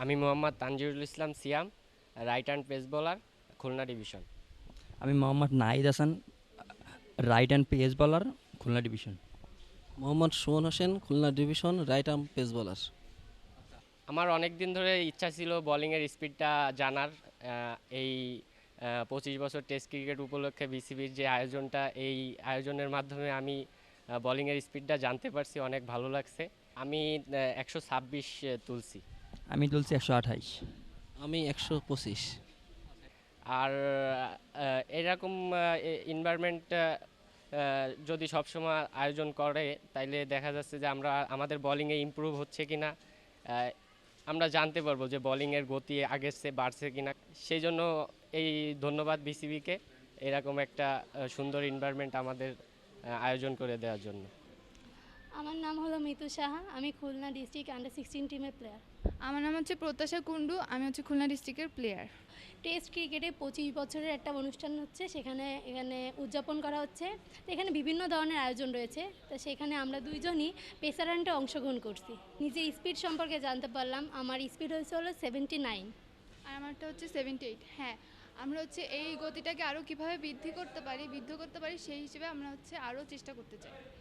আমি Mohammad Tanjirul Islam Siam, right hand pace bowler, Khulna division. আমি Mohammad Nahid Hasan, right and pace bowler, Khulna division. Mohammad Sumon Hossain, Khulna division, right arm pace bowler. আমার অনেক দিন ধরে ইচ্ছা ছিল বোলিংয়ের স্পিডটা জানার। এই 25 বছর টেস্ট ক্রিকেট উপলক্ষে বিসিবির যে আয়োজনটা, এই আয়োজনের মাধ্যমে আমি বোলিংয়ের স্পিডটা জানতে পারছি, অনেক ভালো লাগছে। আমি 126 তুলছি। আমি তুলছি 128। আমি 125। আর এরকম এনভায়রনমেন্ট যদি সবসময় আয়োজন করে, তাইলে দেখা যাচ্ছে যে আমরা আমাদের বোলিংয়ে ইমপ্রুভ হচ্ছে কিনা আমরা জানতে পারবো, যে বোলিংয়ের গতি আগের চেয়ে বাড়ছে কিনা। সেই জন্য এই ধন্যবাদ বিসিবিকে এরকম একটা সুন্দর এনভায়রনমেন্ট আমাদের আয়োজন করে দেওয়ার জন্য। আমার নাম হলো মিতু সাহা, আমি খুলনা ডিস্ট্রিক্ট আন্ডার 16 টিমের প্লেয়ার। আমার নাম হচ্ছে প্রত্যাশা কুণ্ডু, আমি হচ্ছে খুলনা ডিস্ট্রিক্টের প্লেয়ার। টেস্ট ক্রিকেটে 25 বছরের একটা অনুষ্ঠান হচ্ছে, এখানে উদযাপন করা হচ্ছে। তো এখানে বিভিন্ন ধরনের আয়োজন রয়েছে, তো সেখানে আমরা দুইজনই পেসার রানটে অংশগ্রহণ করছি। নিজের স্পিড সম্পর্কে জানতে পারলাম, আমার স্পিড হয়েছে হলো 79। আর আমারটা হচ্ছে 78। হ্যাঁ, আমরা হচ্ছে এই গতিটাকে আরও কীভাবে বৃদ্ধি করতে পারি সেই হিসেবে আমরা হচ্ছে আরও চেষ্টা করতে চাই।